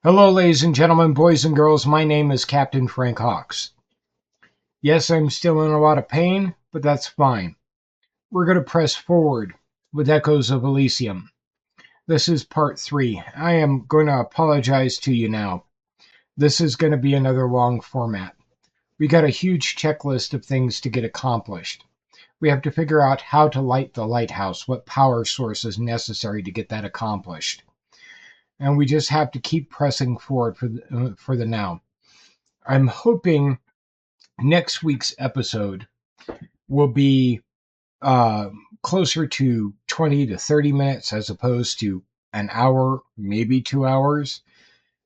Hello, ladies and gentlemen, boys and girls. My name is Captain Frank Hawks. Yes, I'm still in a lot of pain, but that's fine. We're going to press forward with Echoes of Elysium. This is part 3. I am going to apologize to you now. This is going to be another long format. We got a huge checklist of things to get accomplished. We have to figure out how to light the lighthouse, what power source is necessary to get that accomplished. And we just have to keep pressing forward for the now. I'm hoping next week's episode will be closer to 20 to 30 minutes as opposed to an hour, maybe 2 hours.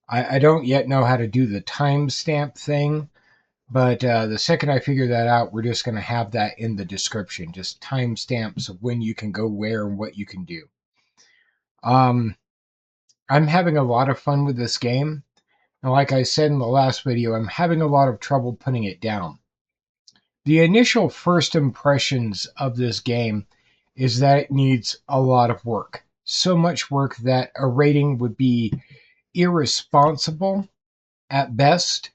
I don't yet know how to do the timestamp thing, but the second I figure that out, we're just going to have that in the description, just timestamps of when you can go where and what you can do. I'm having a lot of fun with this game. And like I said in the last video, I'm having a lot of trouble putting it down. The initial first impressions of this game is that it needs a lot of work. So much work that a rating would be irresponsible at best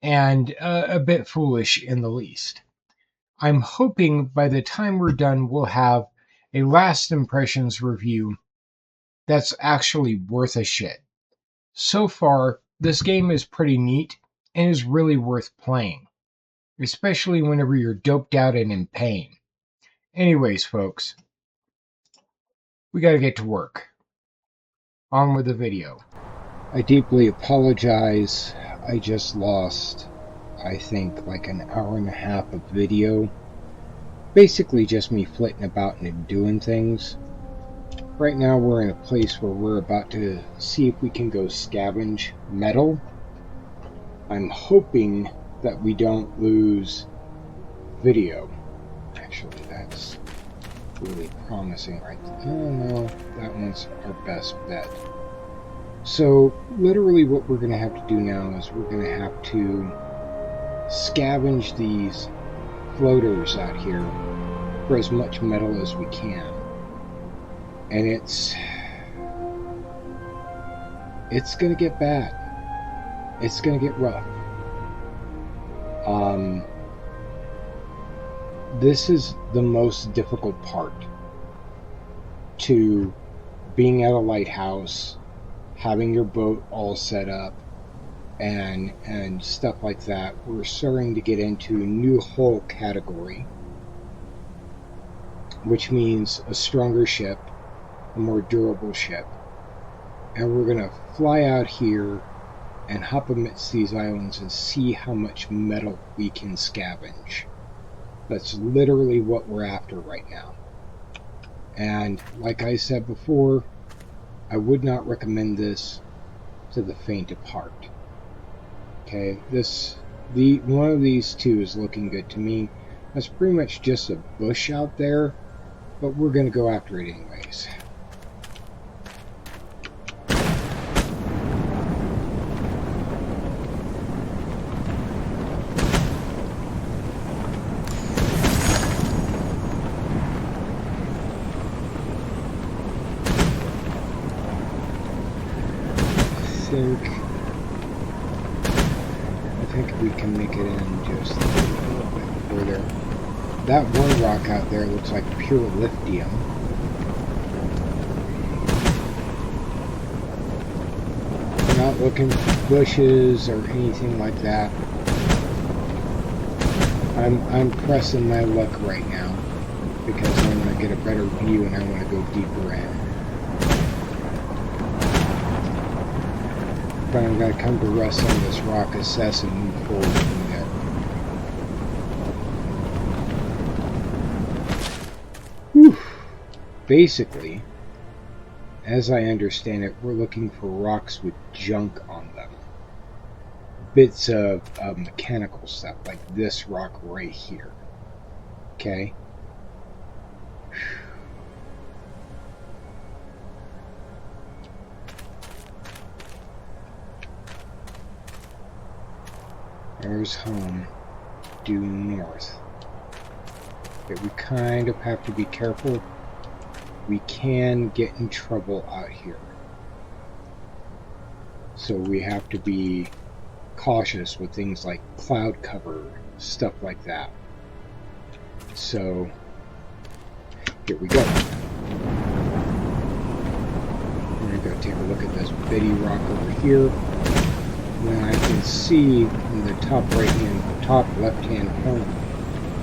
and a bit foolish in the least. I'm hoping by the time we're done, we'll have a last impressions review that's actually worth a shit. So far, this game is pretty neat and is really worth playing, especially whenever you're doped out and in pain. Anyways, folks, we got to get to work. On with the video. I deeply apologize. I just lost, I think, like an hour and a half of video. Basically just me flitting about and doing things. Right now we're in a place where we're about to see if we can go scavenge metal. I'm hoping that we don't lose video. Actually, that's really promising right there. Oh no, that one's our best bet. So literally what we're going to have to do now is we're going to have to scavenge these floaters out here for as much metal as we can. And it's going to get bad. It's going to get rough. This is the most difficult part to being at a lighthouse, having your boat all set up, and stuff like that. We're starting to get into a new hull category, which means a stronger ship, a more durable ship. And we're going to fly out here and hop amidst these islands and see how much metal we can scavenge. That's literally what we're after right now. And like I said before, I would not recommend this to the faint of heart. Okay, one of these two is looking good to me. That's pretty much just a bush out there, but we're going to go after it anyways. I think we can make it in just a little bit further. That one rock out there looks like pure lithium. We're not looking for bushes or anything like that. I'm pressing my luck right now because I want to get a better view and I want to go deeper in. But I'm going to come to rest on this rock, assess, and move forward from there. Whew. Basically, as I understand it, we're looking for rocks with junk on them. Bits of mechanical stuff, like this rock right here. Okay? There's home, due north. But we kind of have to be careful. We can get in trouble out here. So we have to be cautious with things like cloud cover, stuff like that. So here we go. We're going to go take a look at this bitty rock over here. Now I can see in the top left-hand corner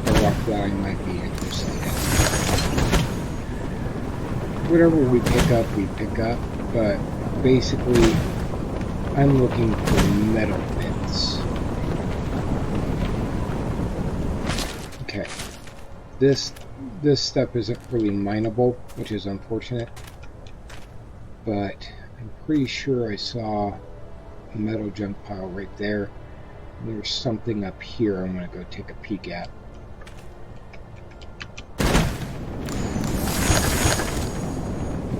a rock that I might be interested in. Whatever we pick up, but basically I'm looking for metal bits. Okay, this stuff isn't really mineable, which is unfortunate, but I'm pretty sure I saw a metal junk pile right there. And there's something up here I'm going to go take a peek at.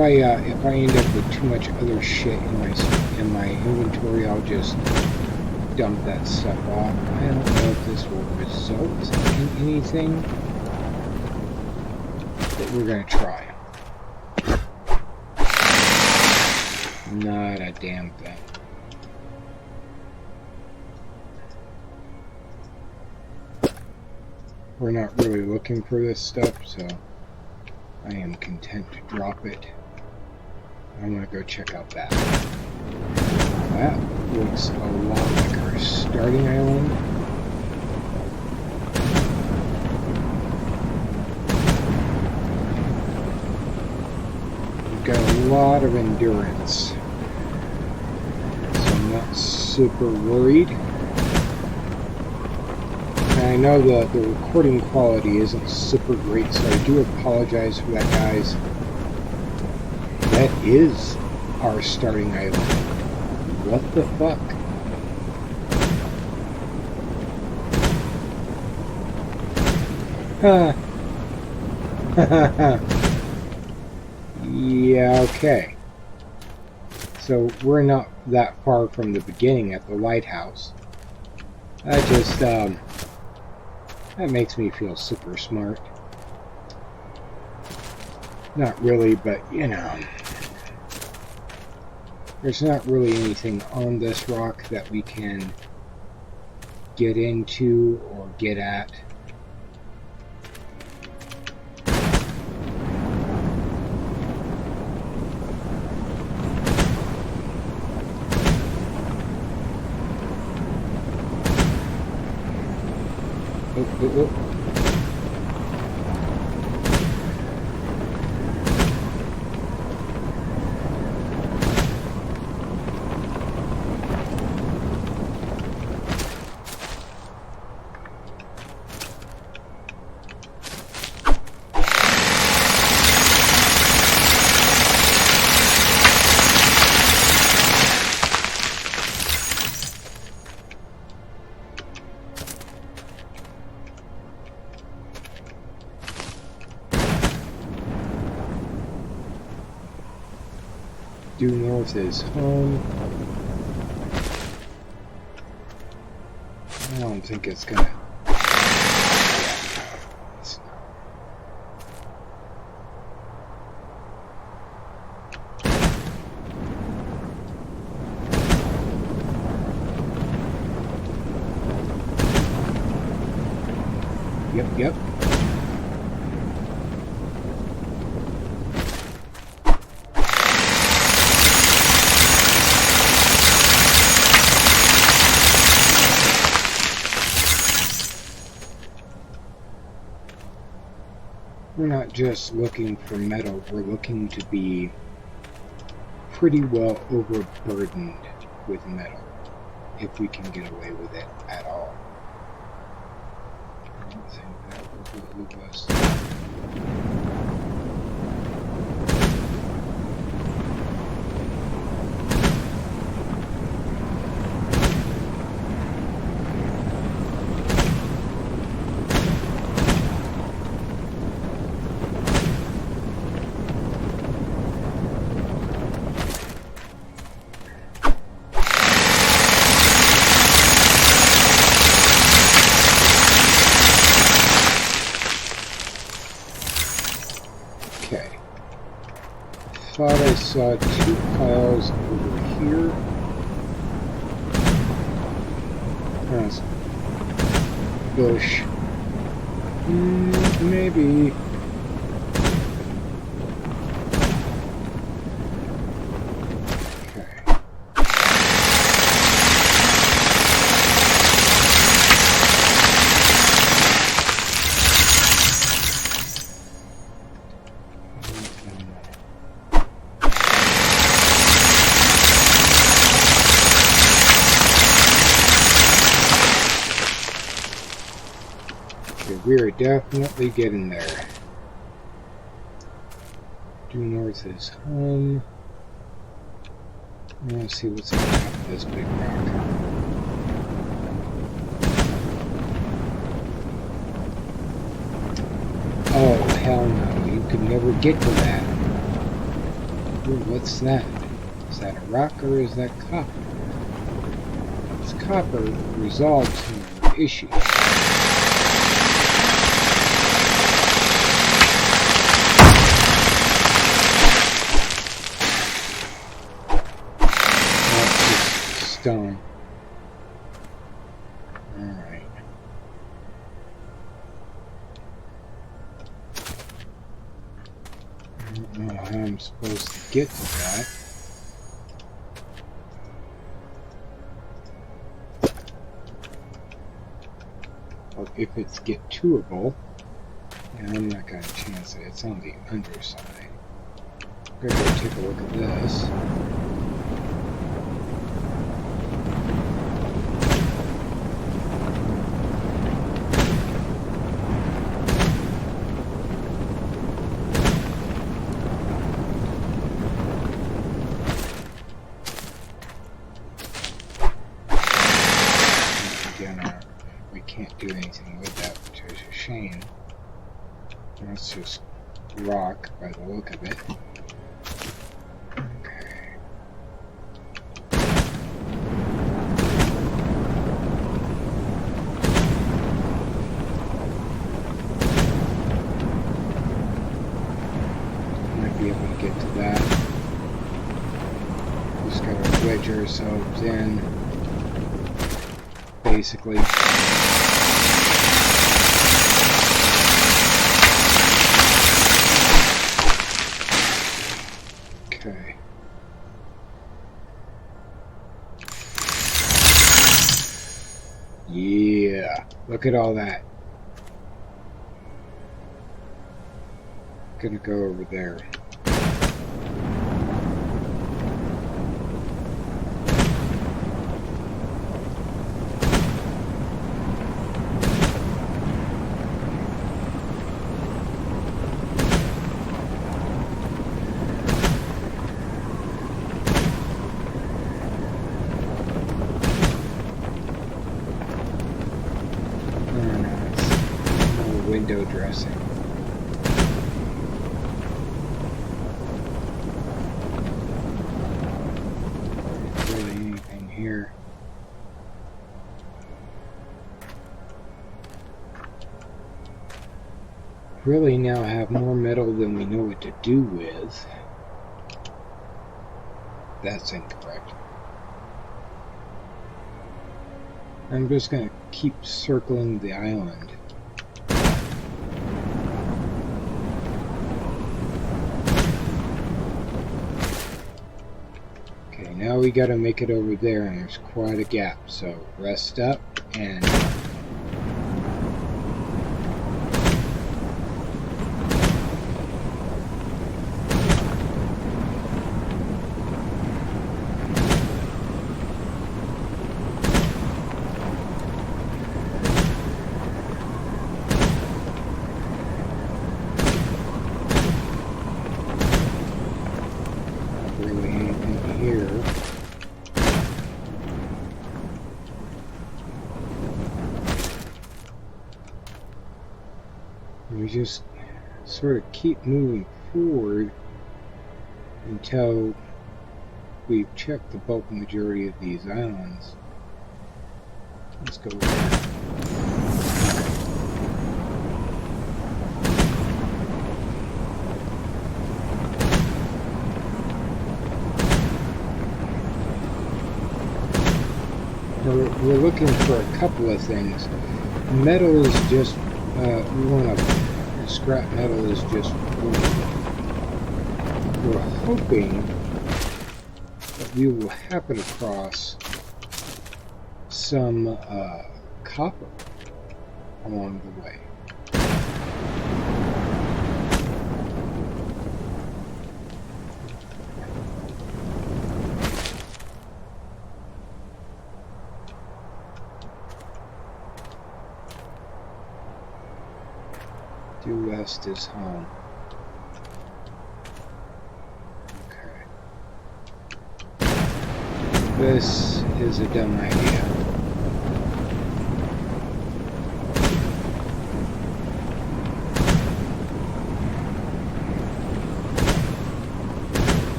If I end up with too much other shit in my inventory, I'll just dump that stuff off. I don't know if this will result in anything, but we're gonna try. Not a damn thing. We're not really looking for this stuff, so I am content to drop it. I'm going to go check out that. That looks a lot like our starting island. We've got a lot of endurance, so I'm not super worried. And I know the recording quality isn't super great, so I do apologize for that, guys. That is our starting island. What the fuck? Yeah, okay. So we're not that far from the beginning at the lighthouse. That just, that makes me feel super smart. Not really, but, you know. There's not really anything on this rock that we can get into or get at. Oh. Due north is home. I don't think it's gonna. Yep. We're not just looking for metal, we're looking to be pretty well overburdened with metal, if we can get away with it at all. I don't think that was what it was. Thought I saw two piles over here. Yes. Bush. Maybe. We're definitely getting there. Due north is home. I want to see what's on top of this big rock. Oh, hell no. You could never get to that. Ooh, what's that? Is that a rock or is that copper? This copper resolves some issues. Stone. Alright. I don't know how I'm supposed to get to that. Well, if it's get toable, and I'm not going to chance it. It's on the underside. I'm going to go take a look at this. Do anything with that, which is a shame. That's just rock by the look of it. Okay. Might be able to get to that. Just gotta wedge ourselves in. Basically. Okay. Yeah, look at all that. Gonna go over there. Window dressing. Really anything here. Really now have more metal than we know what to do with. That's incorrect. I'm just going to keep circling the island. Now we gotta make it over there, and there's quite a gap, so rest up and really anything here. We just sort of keep moving forward until we've checked the bulk majority of these islands. Let's go there. we're looking for a couple of things. Metal is just, we want to, scrap metal is just, we're hoping that we will happen across some copper along the way. Due west is home. Okay. This is a dumb idea.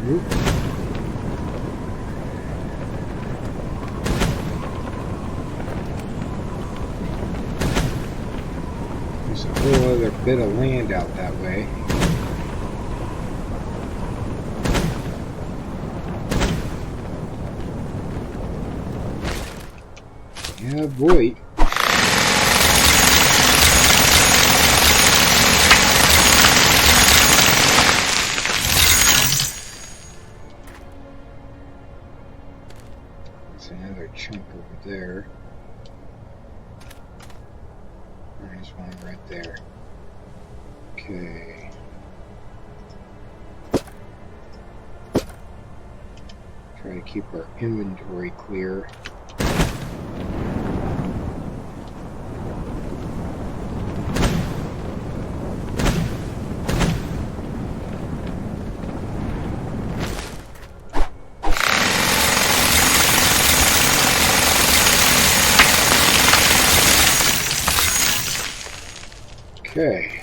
Oop. There's a whole other bit of land out that way. Yeah, boy. There's another chunk over there. There's one right there. Okay. Try to keep our inventory clear. Okay.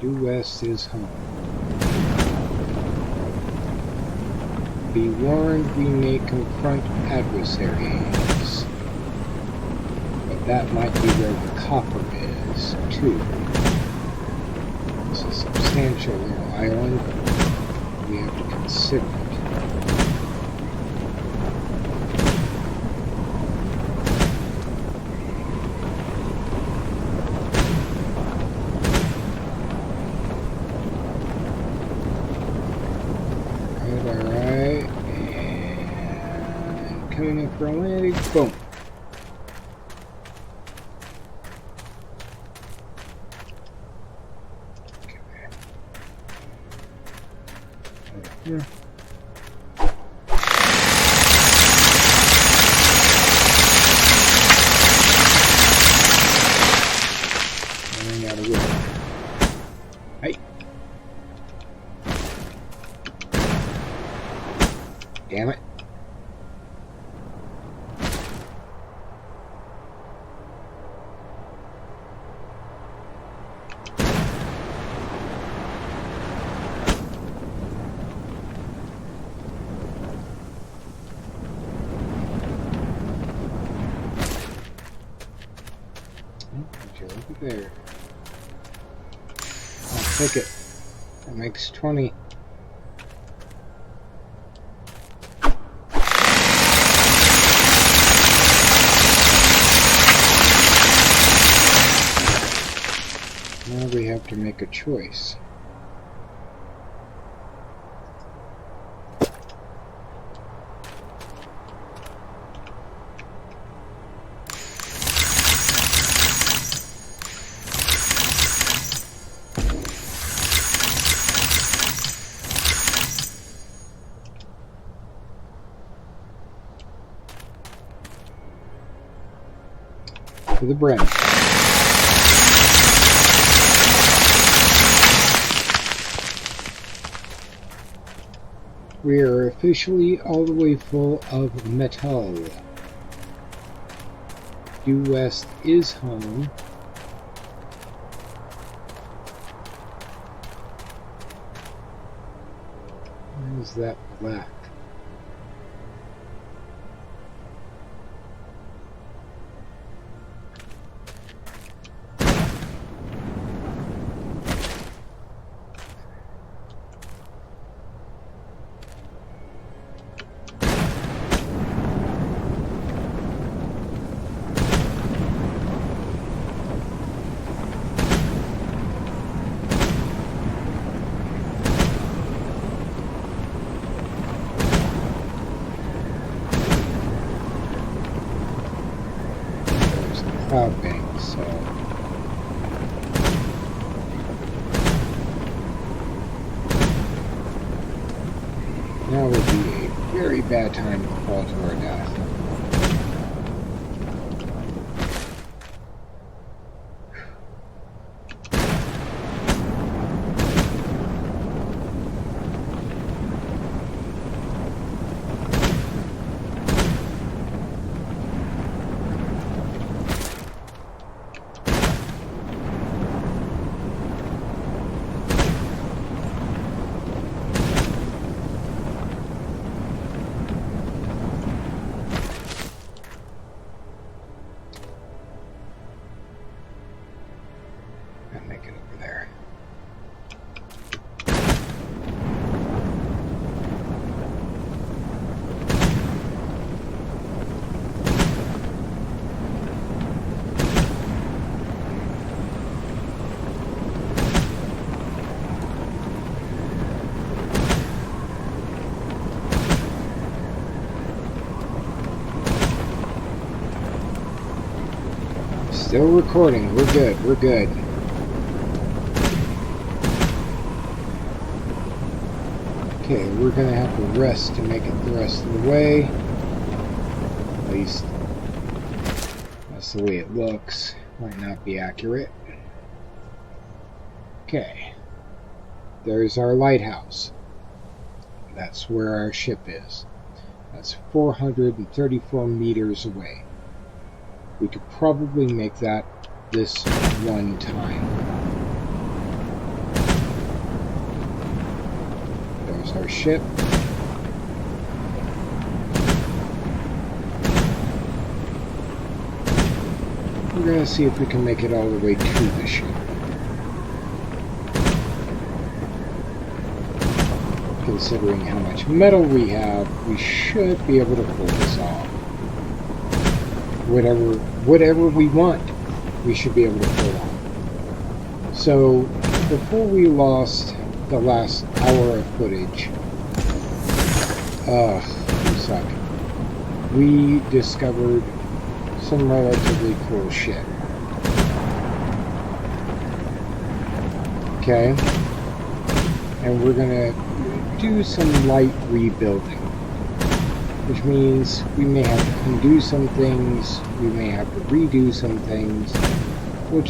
Due west is home. Be warned, we may confront adversaries. But that might be where the copper is, too. It's a substantial little island. We have to consider it. Alright, and coming in for a landing, boom. Okay. Here. Running out of wood. Hey. Damn it. Over there. I'll take it. That makes 20. Now we have to make a choice. To the brim. We are officially all the way full of metal. Due west is home. is that black? Cloud bank, so now would be a very bad time to fall to our death. Make it over there. Still recording. We're good. We're good. Okay, we're going to have to rest to make it the rest of the way. At least that's the way it looks. Might not be accurate. Okay. There's our lighthouse. That's where our ship is. That's 434 meters away. We could probably make that this one time. There's our ship. We're going to see if we can make it all the way to the ship. Considering how much metal we have, we should be able to pull this off. Whatever we want, we should be able to pull off. So, before we lost the last hour of footage, we discovered some relatively cool shit. Okay? And we're gonna do some light rebuilding, which means we may have to undo some things, we may have to redo some things. We'll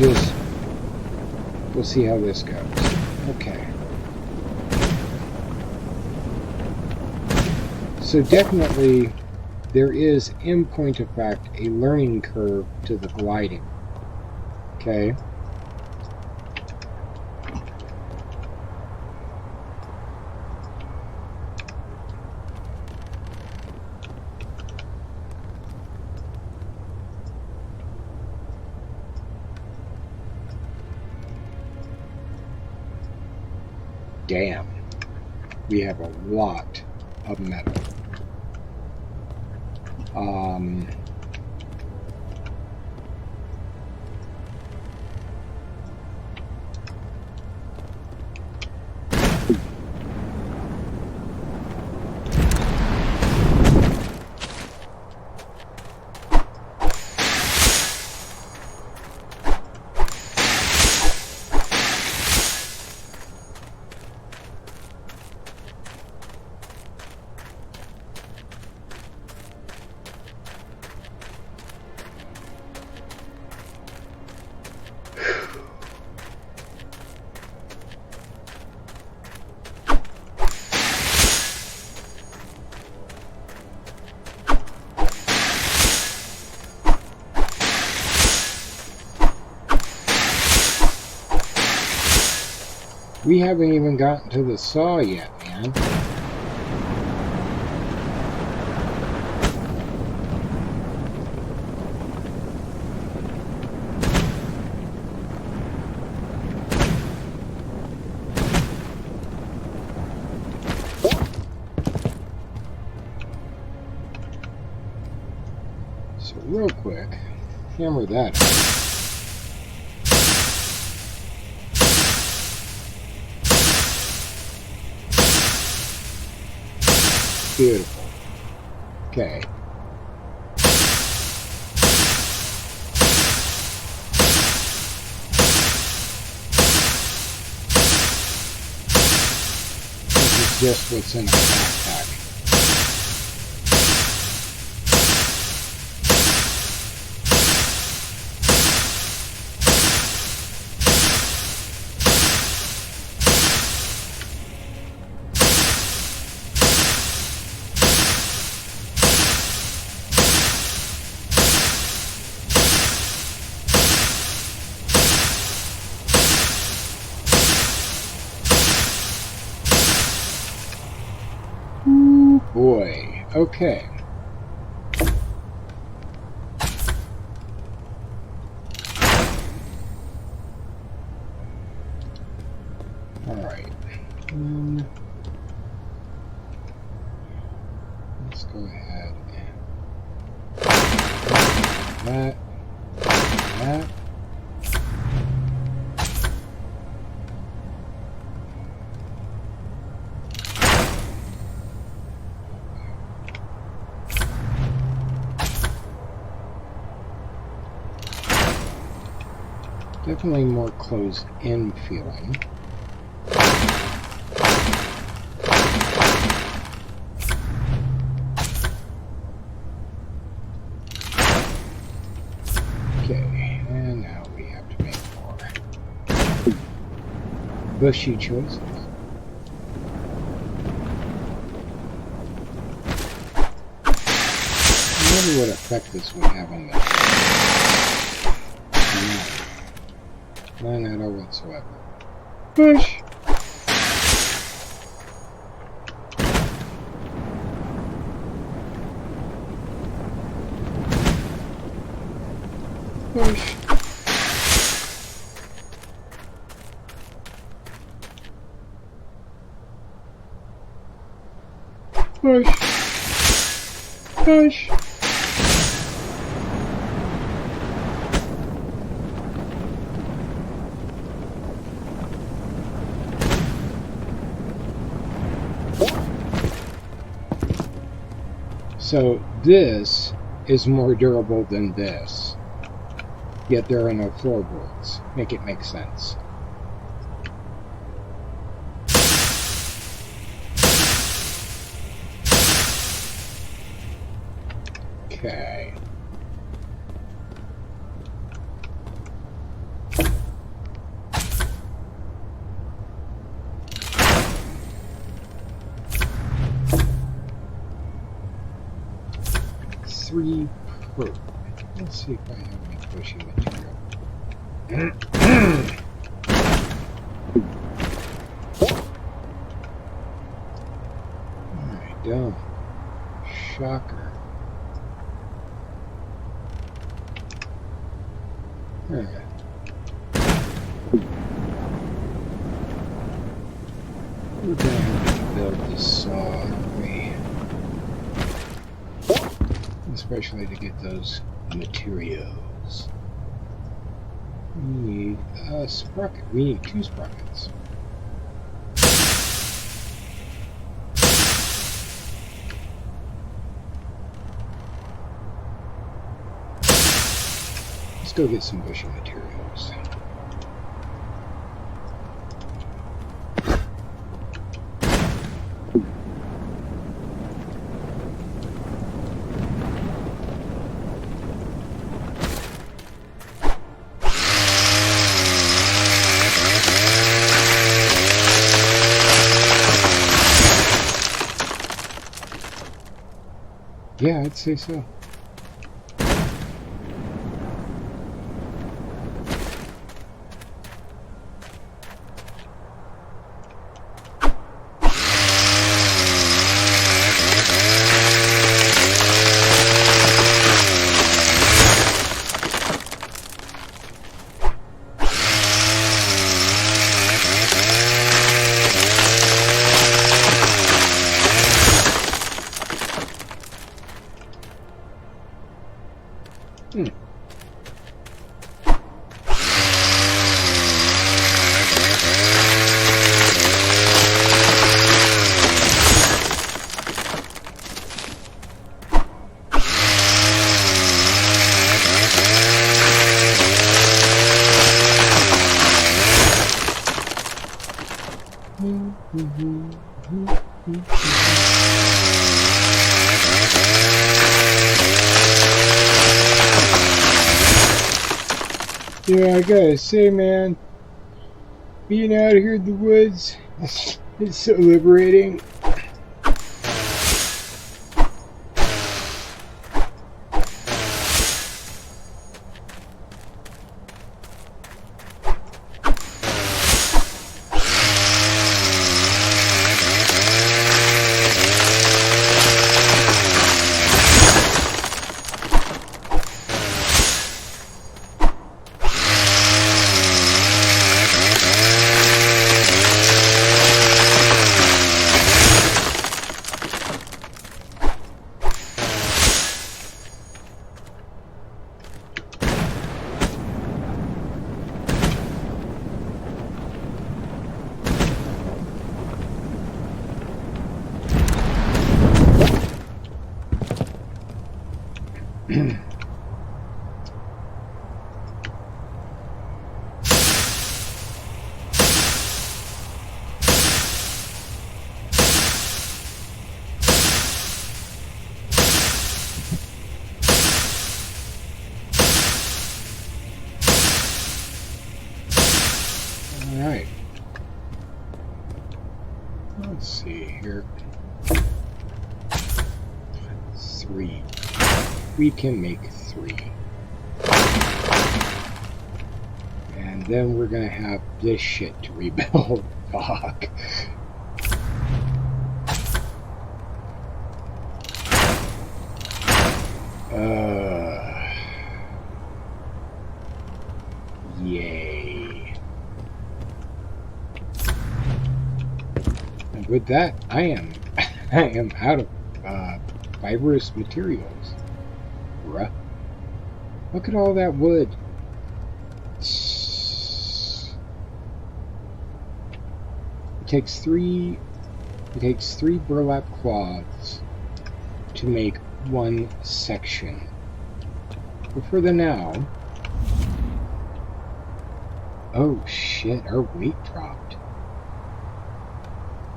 see how this goes. Okay. So definitely there is, in point of fact, a learning curve to the gliding. Okay. Damn, we have a lot of metal. We haven't even gotten to the saw yet, man. real quick. Hammer that out. Beautiful. Okay. This is just what's in our backpack. Boy, okay. Alright. Let's go ahead and that. Definitely more closed-in feeling. Okay, and now we have to make more bushy choices. I wonder what effect this would have on the none at all whatsoever. Push! Push! Push! Push! So this is more durable than this, yet there are no floorboards. Make it make sense. Okay. Three per. Let's see if I have any bushy material. Alright, done. Shocker. Alright. We're gonna have to build this saw, aren't we? Especially to get those materials. We need a sprocket. We need 2 sprockets. Let's go get some bushy materials. Yeah, I'd say so. Yeah, I gotta say, man, being out here in the woods is so liberating. Alright. Let's see here. 3. We can make 3. And then we're gonna have this shit to rebuild. Fuck. Yay. And with that, I am out of fibrous materials. Bruh. Look at all that wood. It takes three burlap cloths to make one section. But for the now, oh shit, our weight dropped.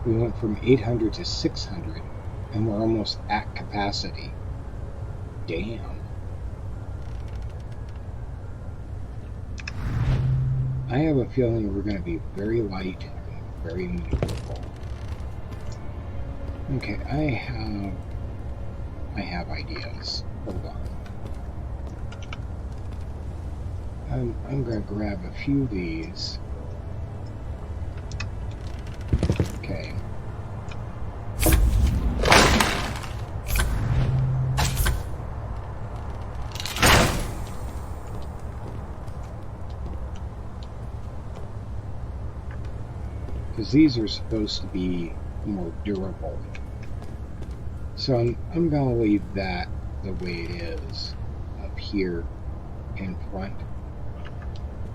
We went from 800 to 600, and we're almost at capacity. Damn. I have a feeling we're going to be very light and very maneuverable. Okay, I have ideas. Hold on. I'm going to grab a few of these. Okay. Because these are supposed to be more durable. So I'm going to leave that the way it is up here in front.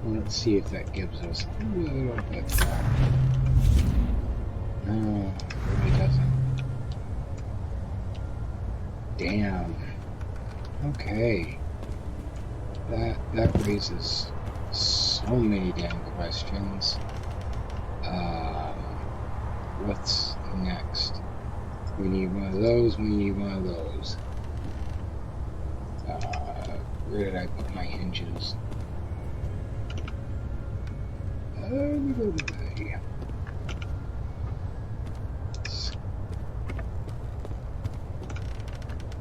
Let's see if that gives us a little bit more. No, it really doesn't. Damn. Okay. That raises so many damn questions. What's next? We need one of those, we need one of those. Where did I put my hinges?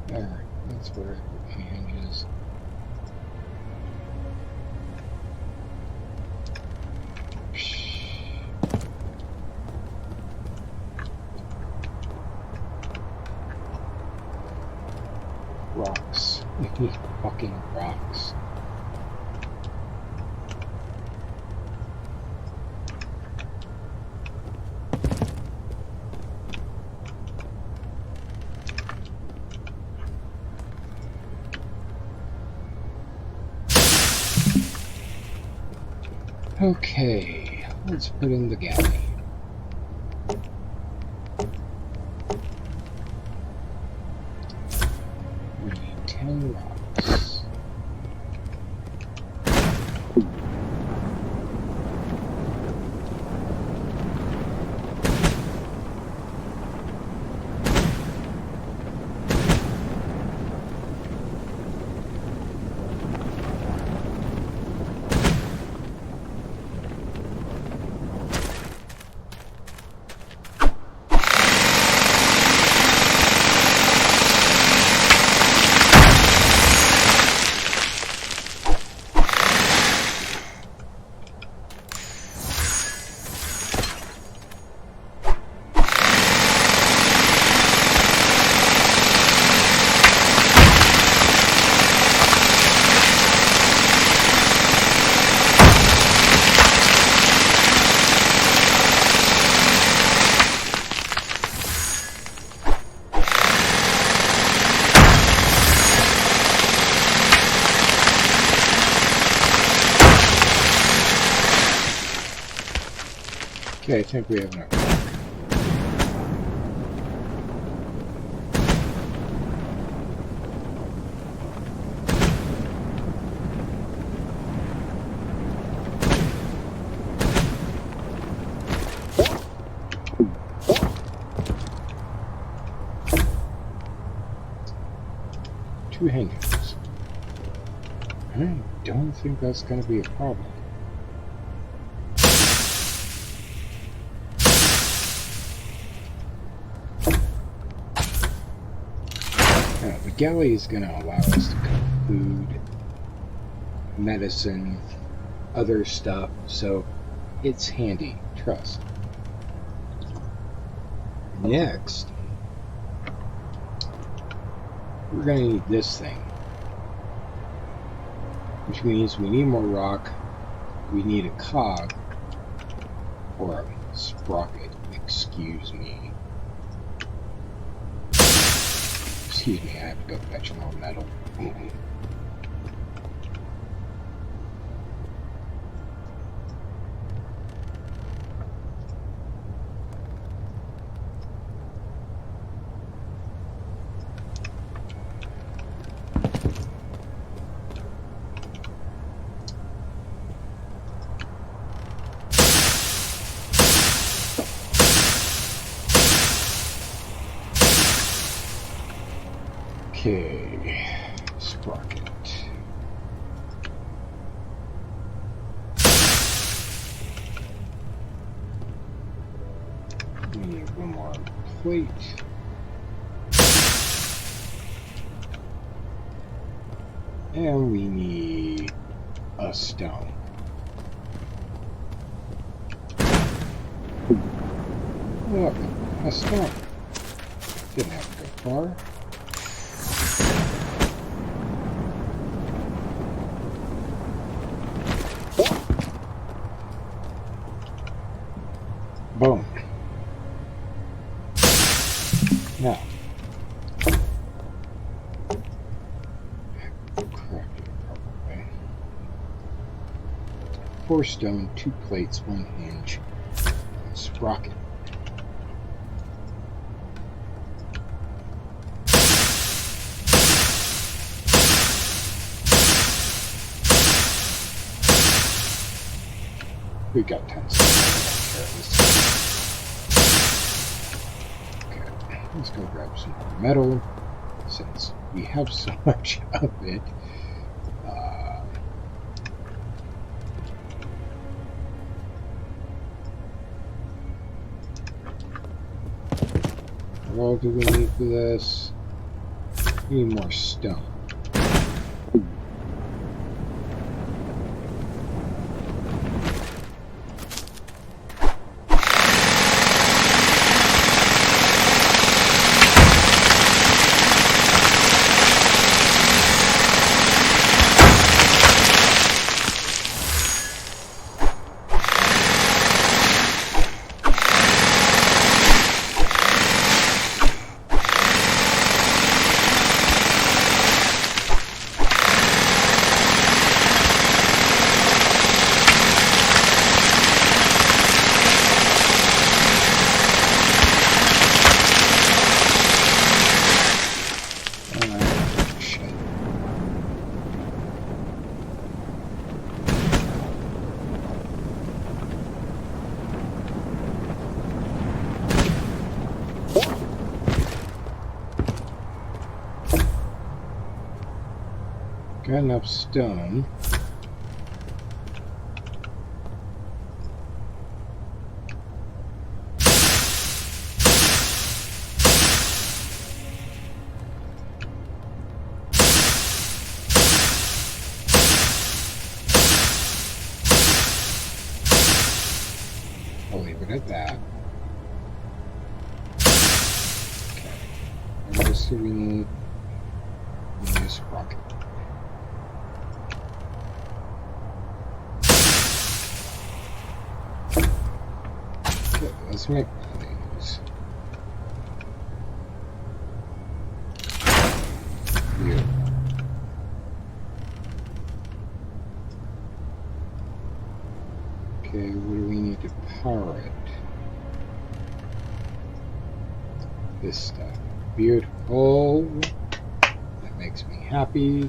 There, that's where I put my hinges. Rocks. Fucking rocks. Okay, let's put in the galley. We need 10 rocks. Okay, I think we have enough. Two hangings. I don't think that's going to be a problem. Now, the galley is going to allow us to cook food, medicine, other stuff, so it's handy, trust. Next, we're going to need this thing, which means we need more rock, we need a cog, or a sprocket, excuse me. Excuse me, I have to go fetch more metal. Okay, sprocket. We need one more plate. And we need a stone. Look, a stone. Didn't have to go far. Boom. Now, craft it probably. 4 stone, 2 plates, 1 hinge, and sprocket. We got 10 stone. Okay, let's go grab some more metal since we have so much of it. What all do we need for this? We need more stone. Got enough stone. I'll leave it at that. Okay. What else do we need? We need a sprocket. Let's make these. Here. Okay, what do we need to power it? This stuff. Beautiful. That makes me happy.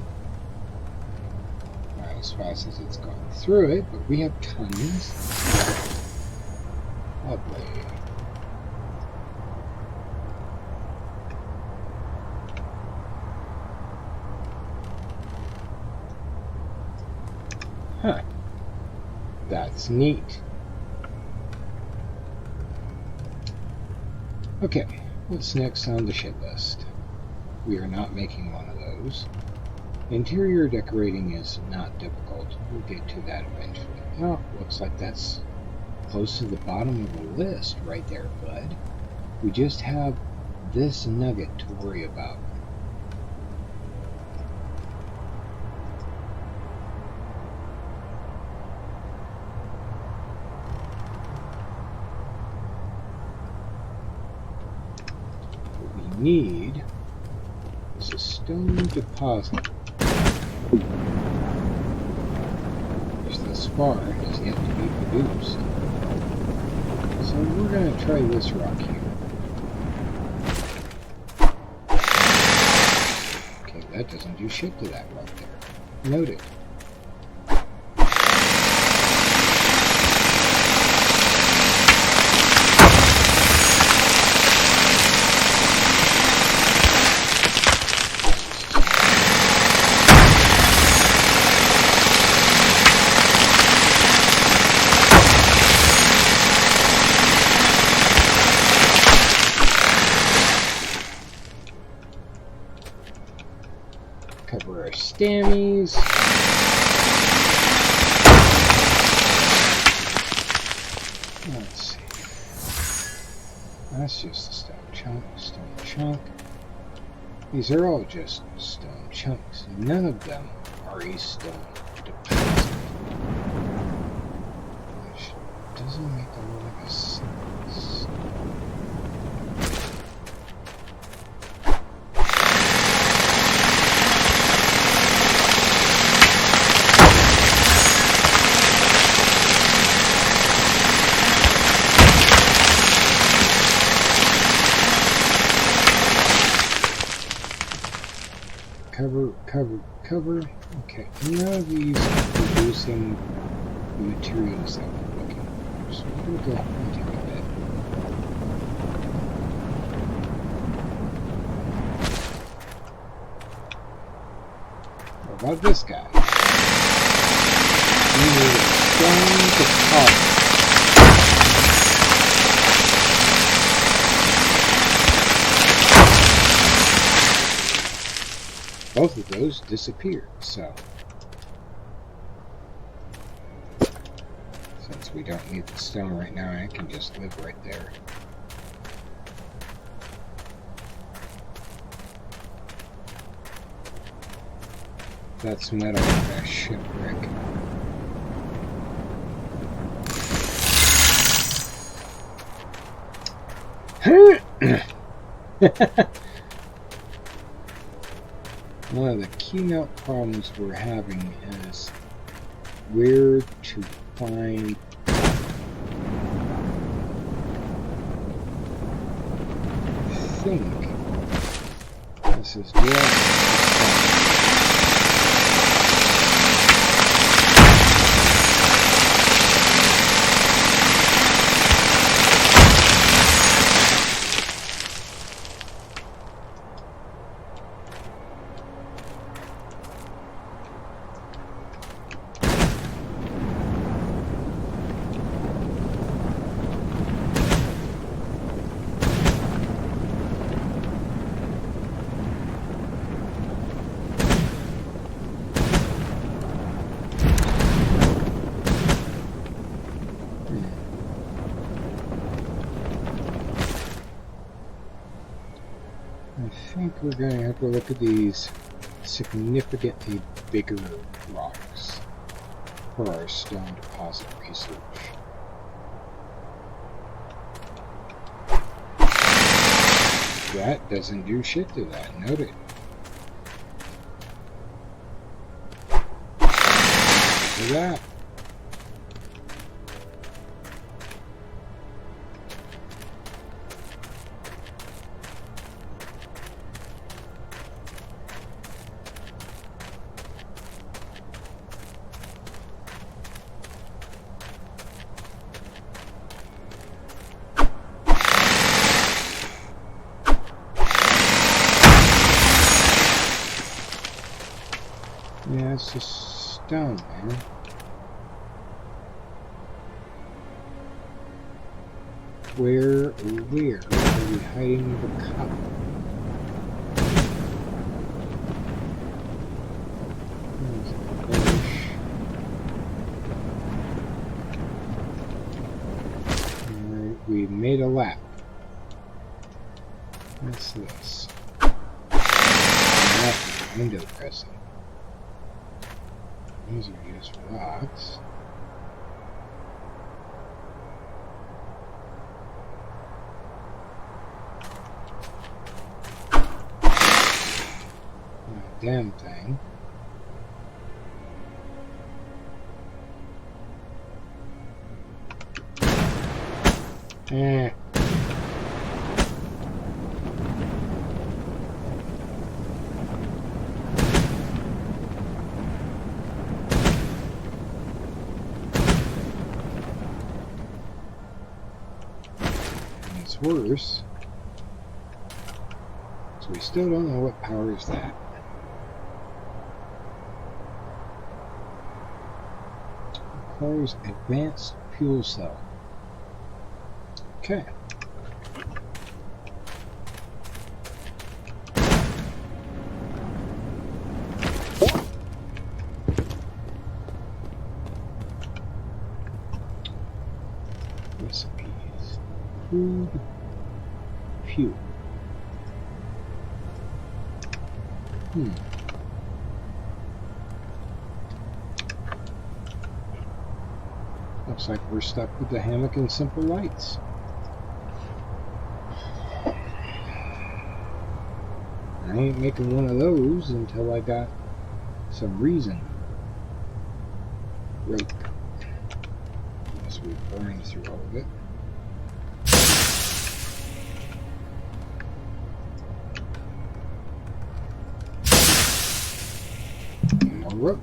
Not as fast as it's gone through it, but we have tons. Lovely. Huh. That's neat. Okay, what's next on the shit list? We are not making one of those. Interior decorating is not difficult. We'll get to that eventually. Oh, looks like that's close to the bottom of the list right there, bud. We just have this nugget to worry about. What we need is a stone deposit. Which thus far has yet to be produced. So we're going to try this rock here. Okay, that doesn't do shit to that rock there. Noted. Cover our stammies. Let's see. That's just a stone chunk. These are all just stone chunks. None of them are a stone deposit. Which doesn't make a lot of sense. Cover. Okay, none of these are producing the materials that we're looking for. So we'll go ahead and take a bit. What about this guy? We need a stone deposit. Both of those disappeared, so since we don't need the stone right now, I can just live right there. That's metal on that shipwreck. One of the keynote problems we're having is where to find I think this is just I think we're going to have to look at these significantly bigger rocks for our stone deposit research. That doesn't do shit to that, noted. Look at that. piece of stone, man. Where are we hiding the copper? Alright, we made a lap. What's this? Window dressing. These are just rocks. Damn thing. It's worse. So we still don't know what powers that. Requires advanced fuel cell. Okay. Recipes. Food. Fuel. Looks like we're stuck with the hammock and simple lights. I ain't making one of those until I got some reason. Rope. Unless we burn through all of it. More rope.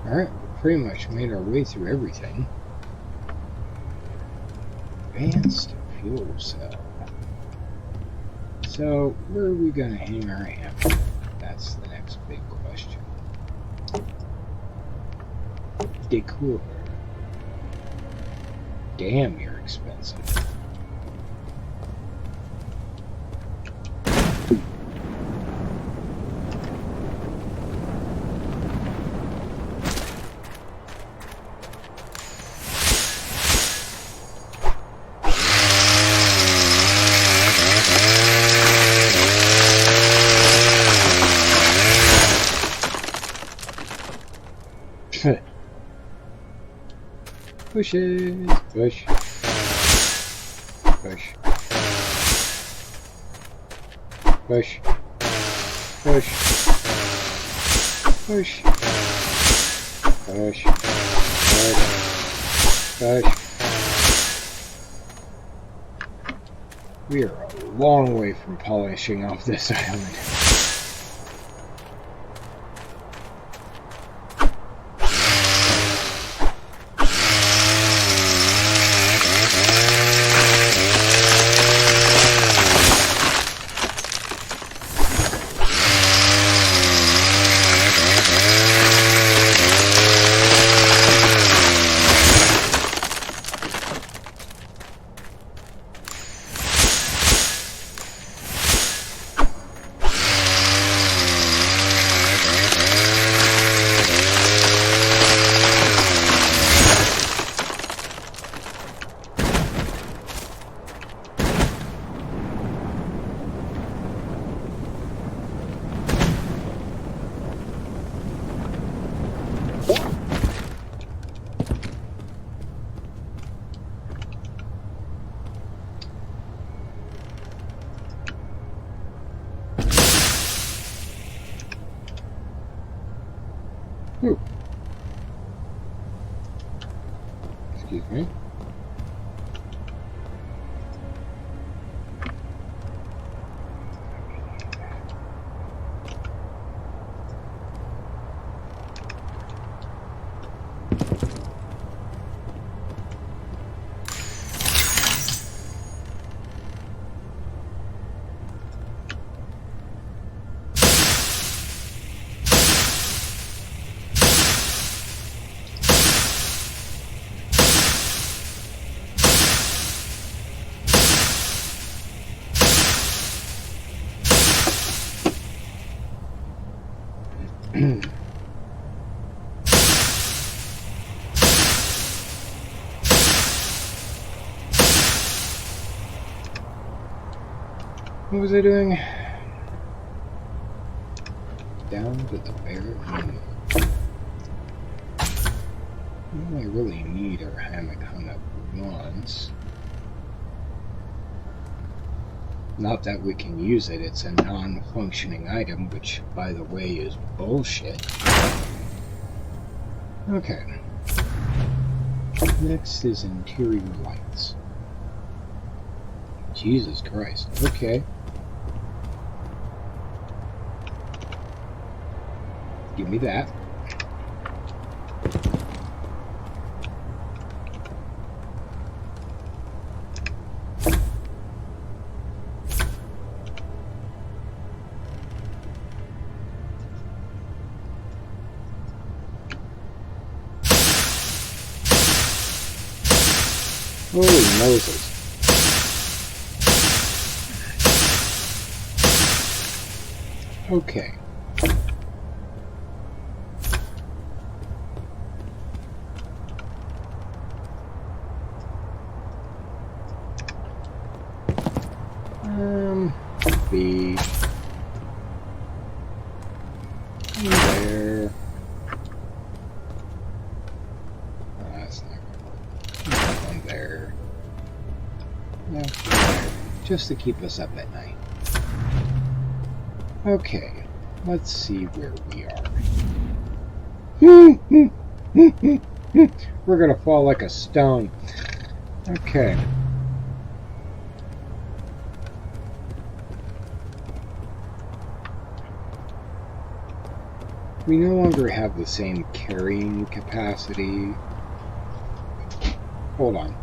Alright, we pretty much made our way through everything. Advanced fuel cell. So, where are we going to hang our hammer? That's the next big question. Decor. Damn, you're expensive. Push it. Push. Push. Push. Push. Push. Push. Push. We are a long way from polishing off this island. What was I doing? Down to the bare minimum. All I really need are hammock hung up once. Not that we can use it, it's a non-functioning item, which, by the way, is bullshit. Okay. Next is interior lights. Jesus Christ. Okay. Give me that. Holy Moses. Okay. B. There. Oh, that's not gonna work. One there. No, there. Just to keep us up at night. Okay, let's see where we are. We're gonna fall like a stone. Okay. We no longer have the same carrying capacity. Hold on.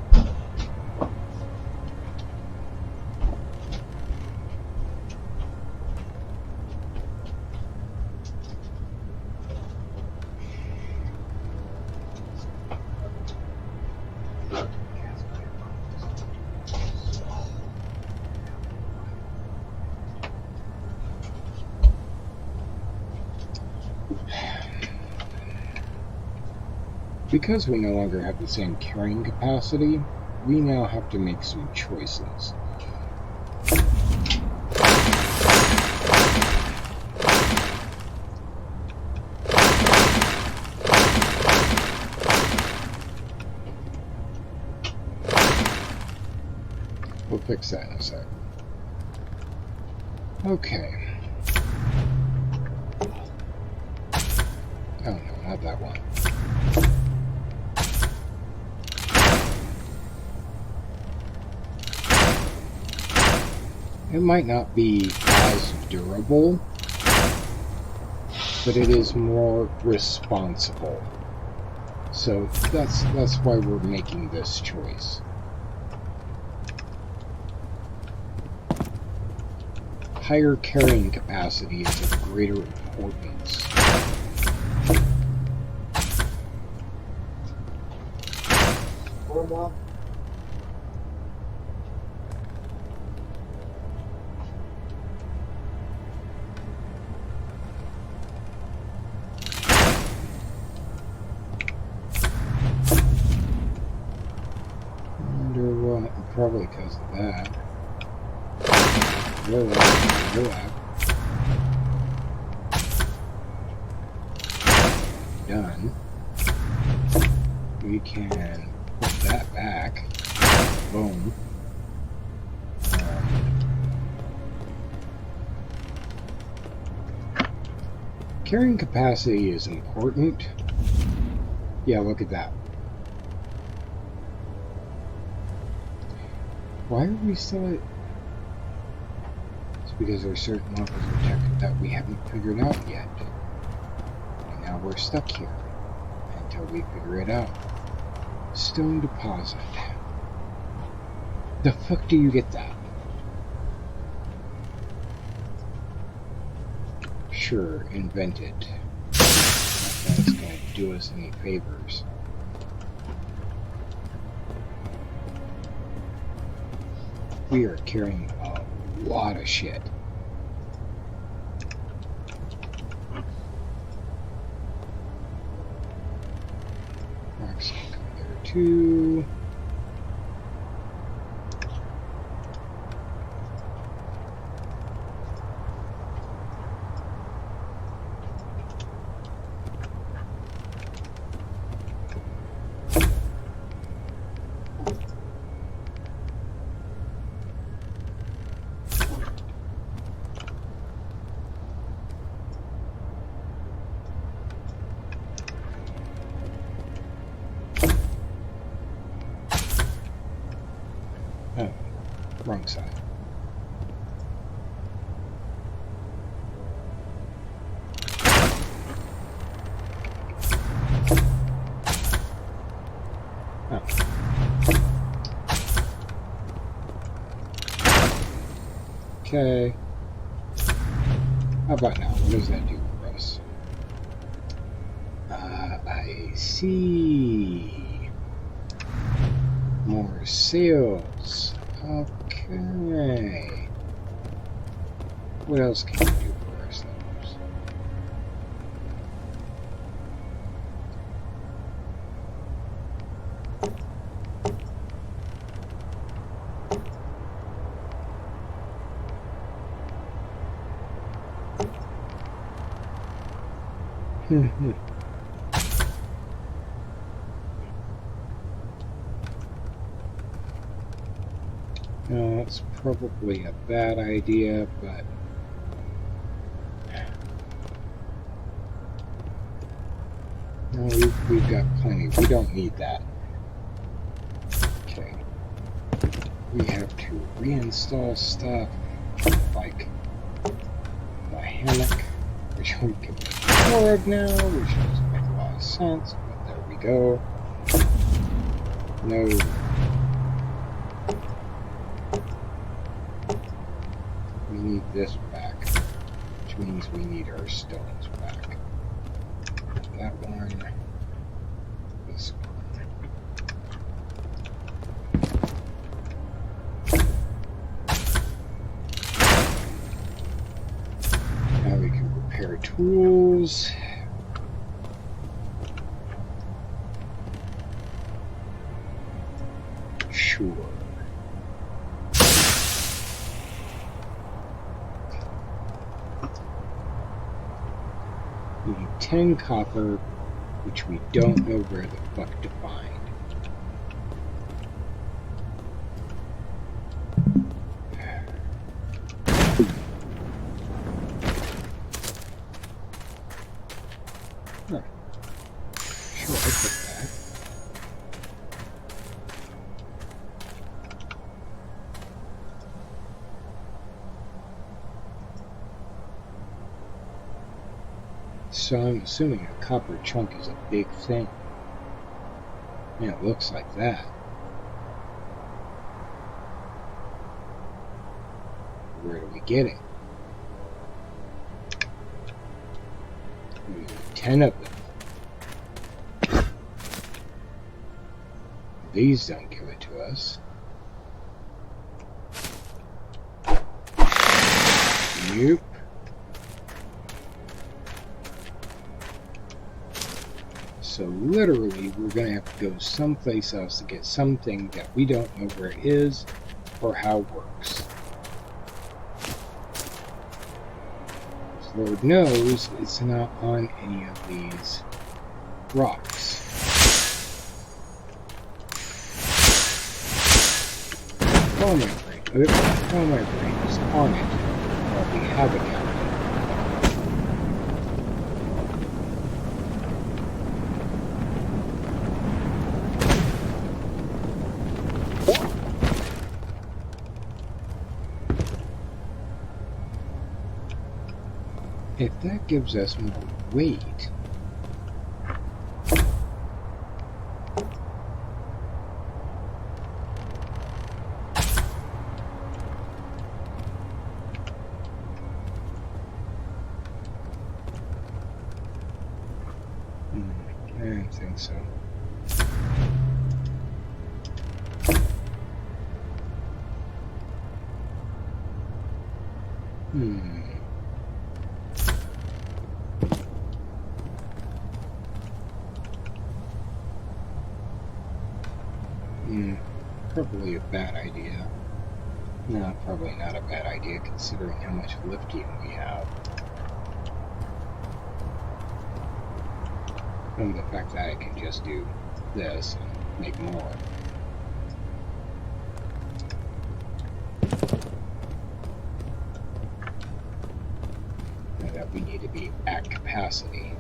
Because we no longer have the same carrying capacity, we now have to make some choices. We'll fix that in a sec. Okay. Oh no, not that one. It might not be as durable, but it is more responsible. So that's why we're making this choice. Higher carrying capacity is of greater importance. Probably because of that. Relax. Done. We can put that back. Boom. Carrying capacity is important. Yeah, look at that. Why are we still at... It's because there are certain levels of tech that we haven't figured out yet. And now we're stuck here until we figure it out. Stone deposit. The fuck do you get that? Sure, invent it. Not that it's going to do us any favors. We are carrying a lot of shit. X can go there too. Oh, wrong side. Oh. Okay. How about now? What does that do for us? I see. More sales. Okay. What else can we do for ourselves? No, that's probably a bad idea, but no, we've got plenty. We don't need that. Okay. We have to reinstall stuff like the hammock, which we can make more of now, which doesn't make a lot of sense, but there we go. No. We need this back, which means we need our stones back. That one, this one. Now we can repair tools. Sure. We need 10 copper, which we don't know where the fuck to find. Huh. Sure, I put that. So I'm assuming a copper chunk is a big thing. Yeah, it looks like that. Where do we get it? We need 10 of them. These don't give it to us. Nope. So literally, we're going to have to go someplace else to get something that we don't know where it is or how it works. Lord knows it's not on any of these rocks. Oh my brain is on it while we have it out. If that gives us more weight, I don't think so. probably a bad idea. No, probably not a bad idea considering how much lithium we have. And the fact that I can just do this and make more. And that we need to be at capacity.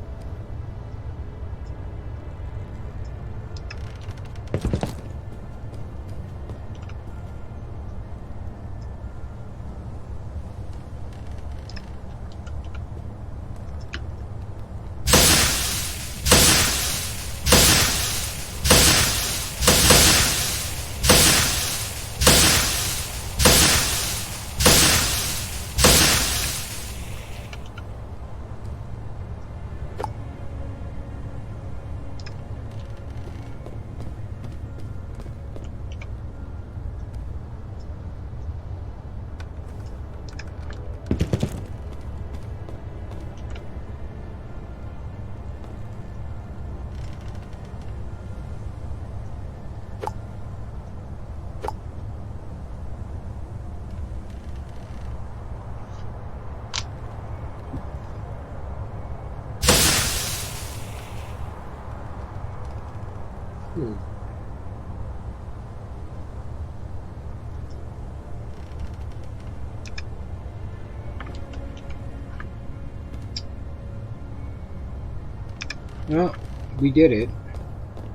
Well, we did it.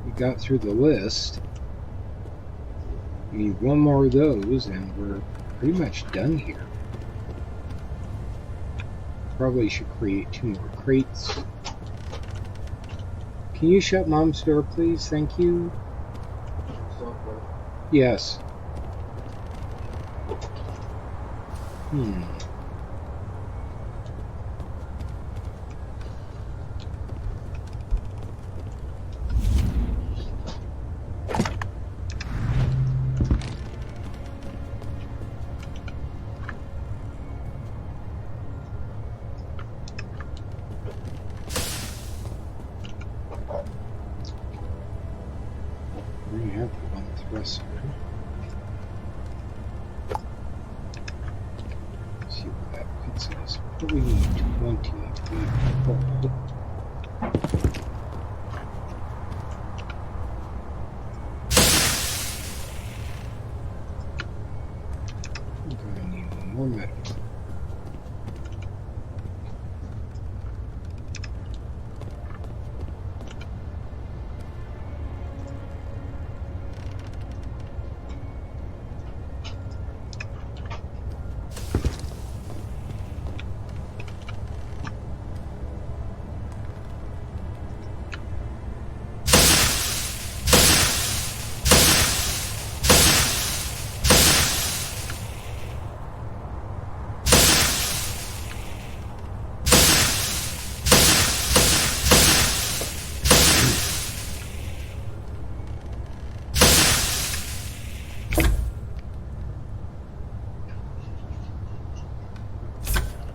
We got through the list. We need one more of those and we're pretty much done here. Probably should create 2 more crates. Can you shut Mom's door, please? Thank you. Yes. We have one thruster. Let's see where that puts us. But we need 20 to be full. We're going to need one more metal.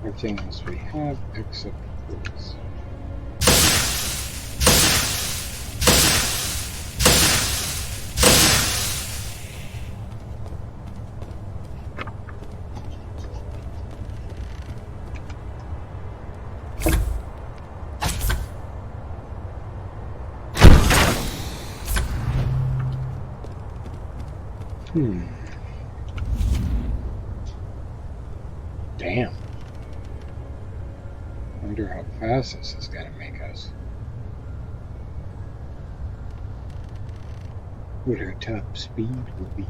Everything else we have except this. Damn. Wonder how fast this is gonna make us. What our top speed will be.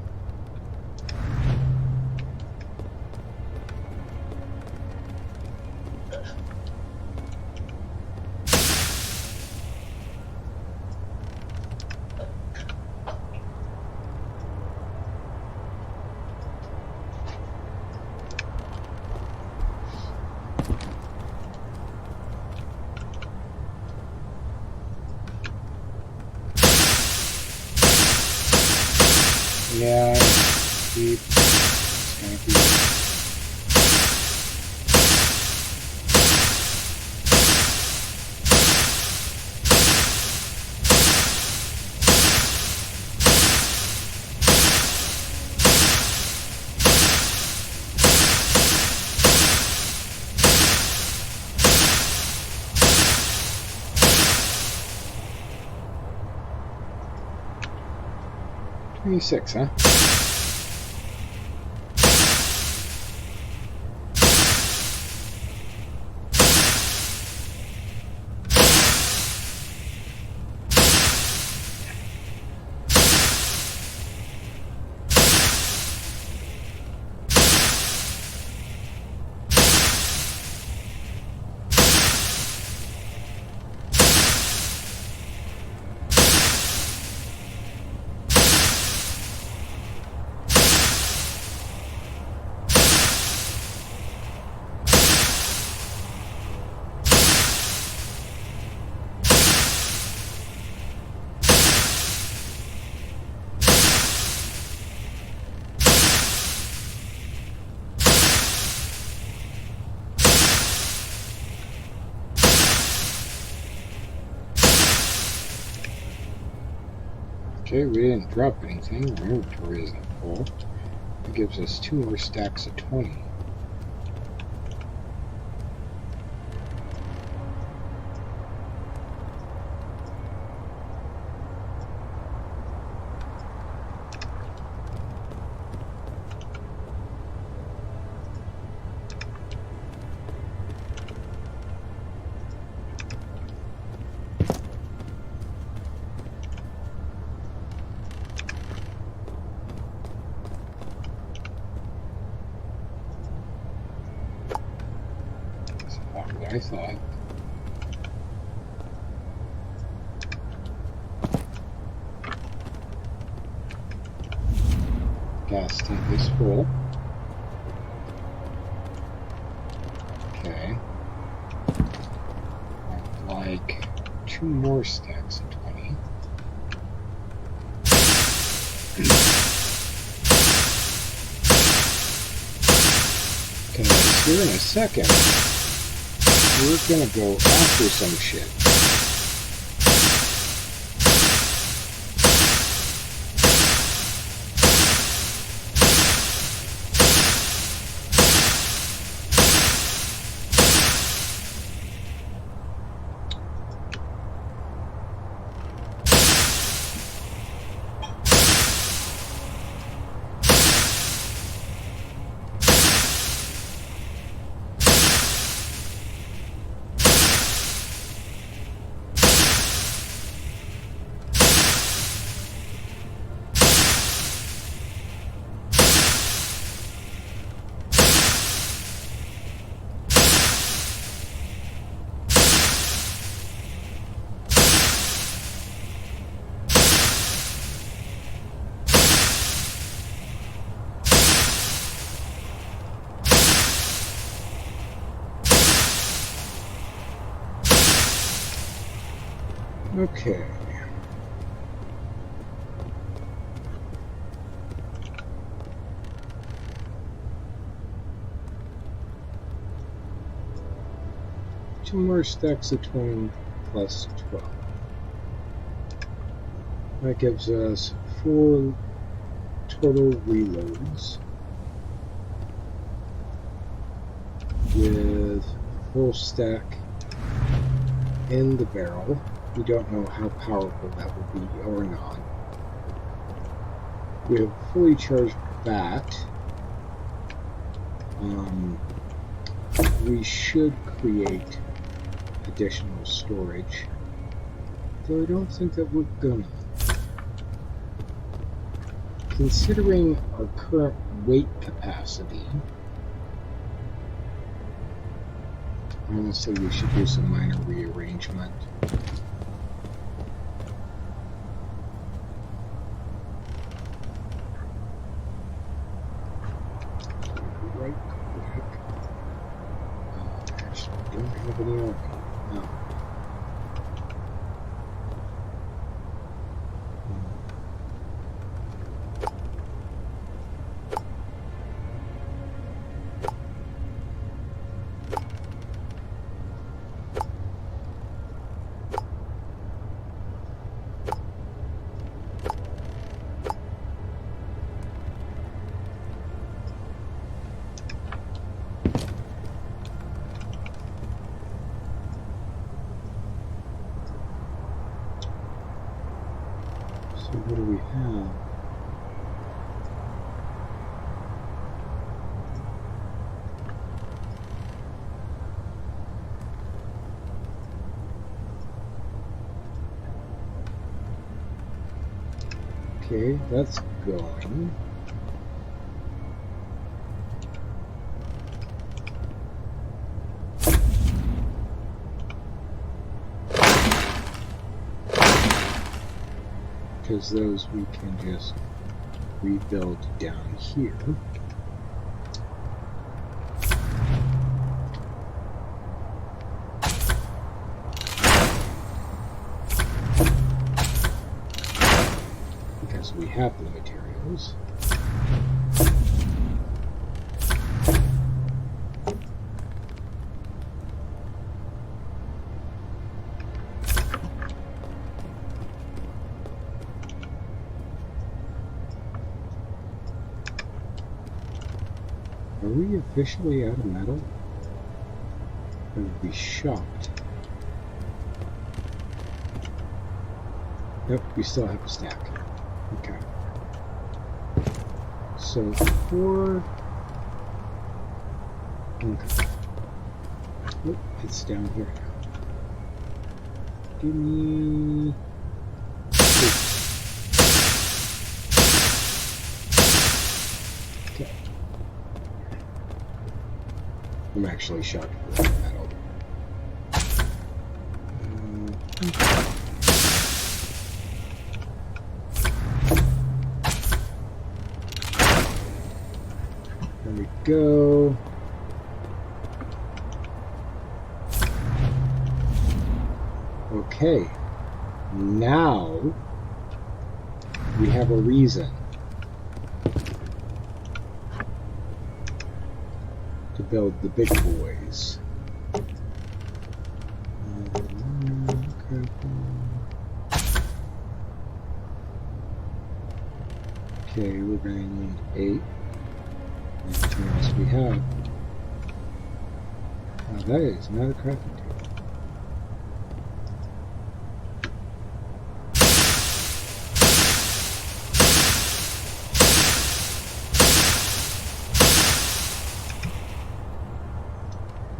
Yeah, deep. It's gonna be. 26, huh? Okay, we didn't drop anything. Our inventory isn't full. It gives us 2 more stacks of 20. I thought. Gas tank is full. Okay. I'd like 2 more stacks of 20. Because here in a second, we're gonna go after some shit. Okay. Two more stacks of 20 plus 12. That gives us 4 total reloads with a full stack in the barrel. We don't know how powerful that will be or not. We have fully charged bat. We should create additional storage, though I don't think that we're gonna. Considering our current weight capacity, honestly, we should do some minor rearrangement. Right click. Actually, I don't have any open. No. So what do we have? Okay, that's going. Because those we can just rebuild down here. Because we have the materials. Are we officially out of metal? I would be shocked. Yep, we still have a stack. Okay. So 4. Okay. Oh, it's down here now. Give me 2. Okay. I'm actually shocked for that metal. There we go. Okay. Now we have a reason to build the big boys. Okay, we're going to need 8. Anything else we have? Oh, that is not a crafting table.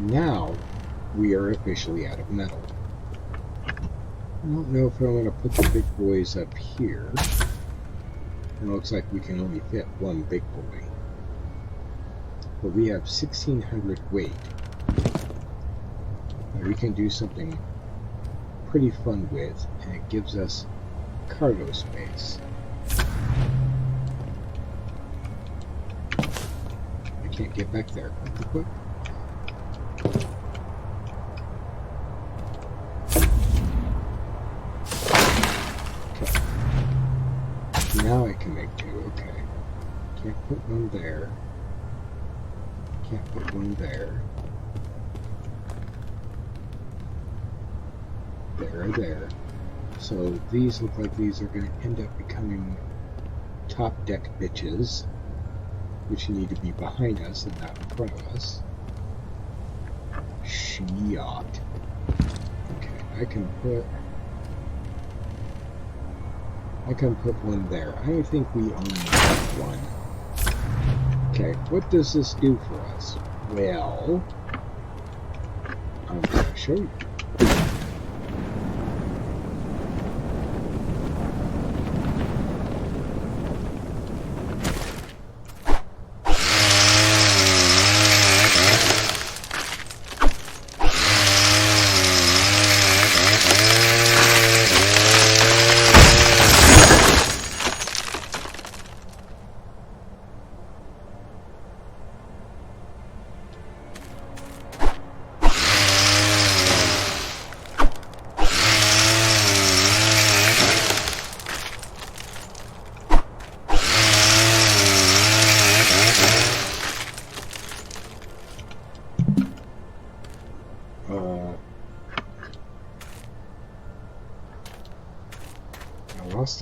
Now we are officially out of metal. I don't know if I want to put the big boys up here. It looks like we can only fit one big boy. But we have 1,600 weight. And we can do something pretty fun with, and it gives us cargo space. I can't get back there. Quick. Okay. Now I can make 2. Okay. Can't put one there. Can't put one there. There. So these look like these are going to end up becoming top deck bitches, which need to be behind us and not in front of us. Shiat. Okay, I can put one there. I think we only have one. Okay, what does this do for us? Well, I'm going to show you.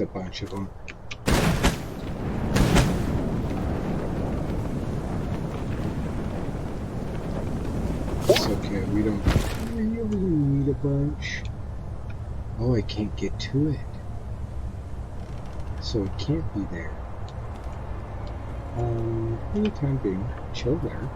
A bunch of them. It's okay, we don't really need a bunch. Oh, I can't get to it. So it can't be there. For the time being, chill there.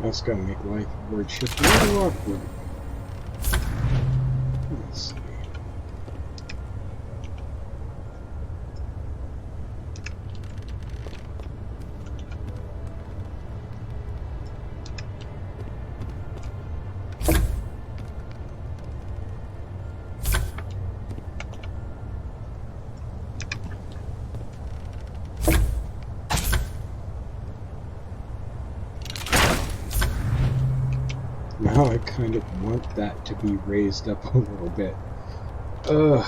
That's gonna make life word shift a little awkward. Let's see. Now I kind of want that to be raised up a little bit. Ugh.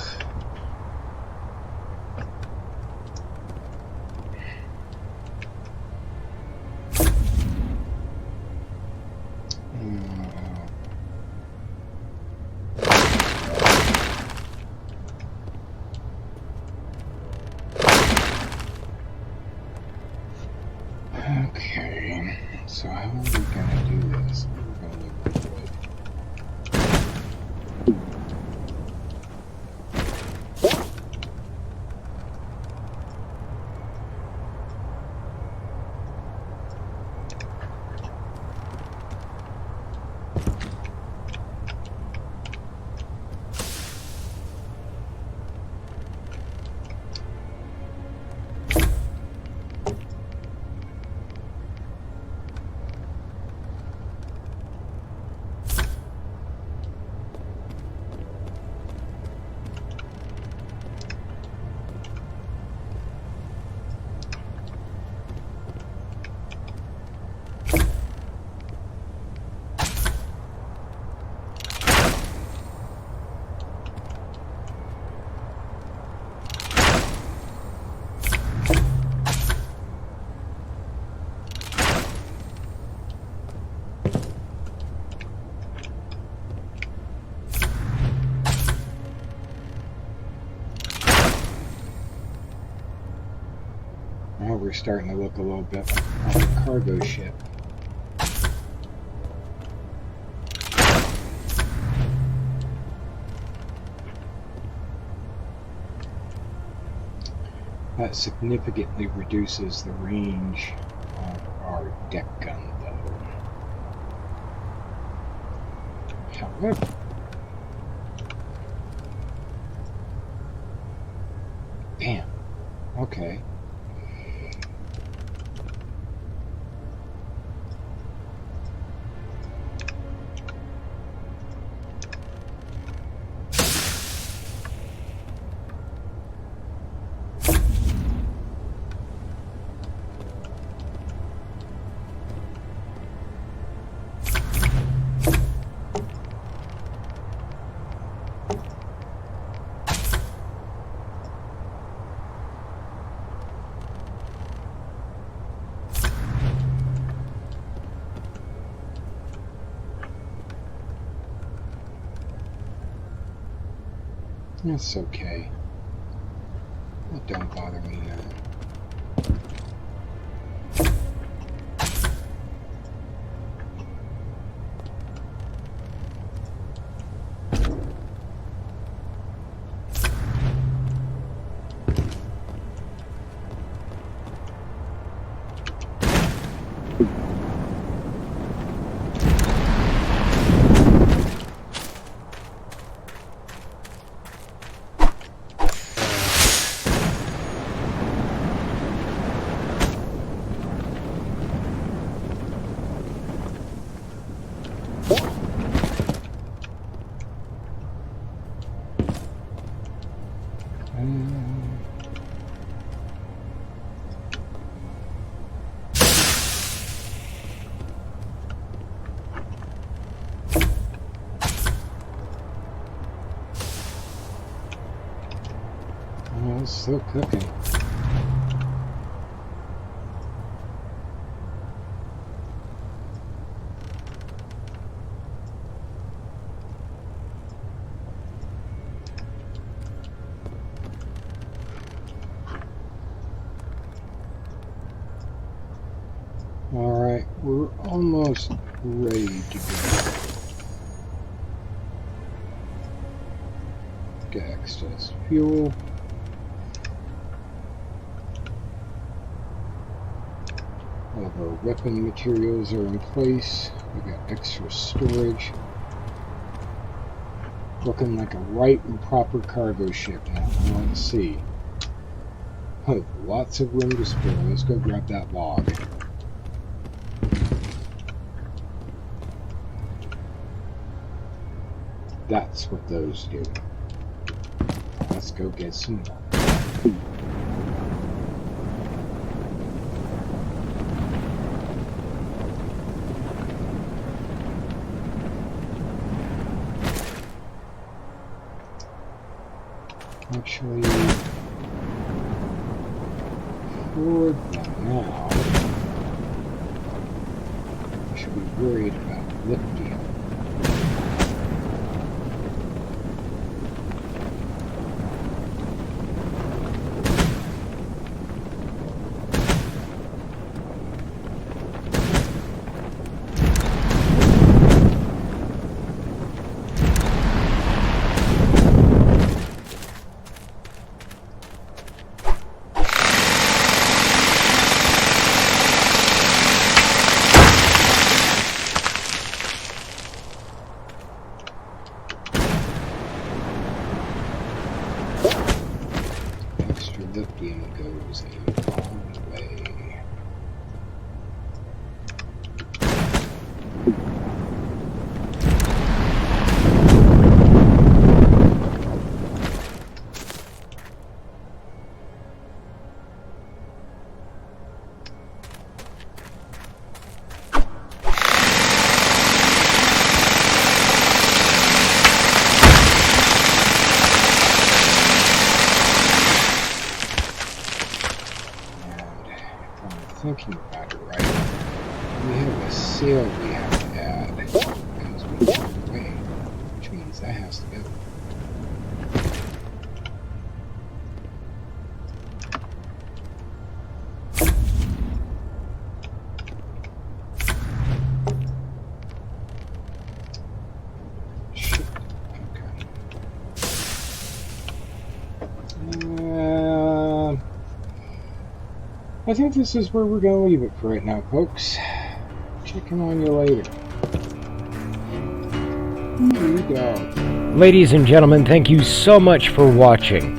Okay, so how are we gonna do this? We're gonna look for wood. Now we're starting to look a little bit like a cargo ship. That significantly reduces the range of our deck gun, though. However, damn, okay. That's okay. That don't bother me none. Oh, it's still cooking. Alright, we're almost ready to go. Access fuel. of our weapon materials are in place. We got extra storage. Looking like a right and proper cargo ship now. Let's see. Oh, lots of room to spare. Let's go grab that log. That's what those do. Let's go get some more. Actually, for now, I should be worried about lifting. Lithium goes a long way. Thinking about it right, we have a sail we have to add as we go away, which means that has to go. Shit. Okay. I think this is where we're going to leave it for right now, folks. Checking on you later. Here we go. Ladies and gentlemen, thank you so much for watching.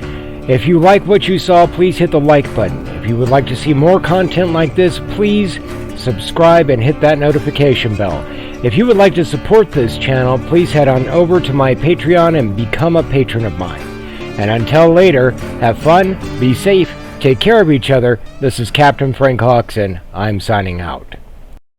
If you like what you saw, please hit the like button. If you would like to see more content like this, please subscribe and hit that notification bell. If you would like to support this channel, please head on over to my Patreon and become a patron of mine. And until later, have fun, be safe, take care of each other. This is Captain Frank Hawks, and I'm signing out.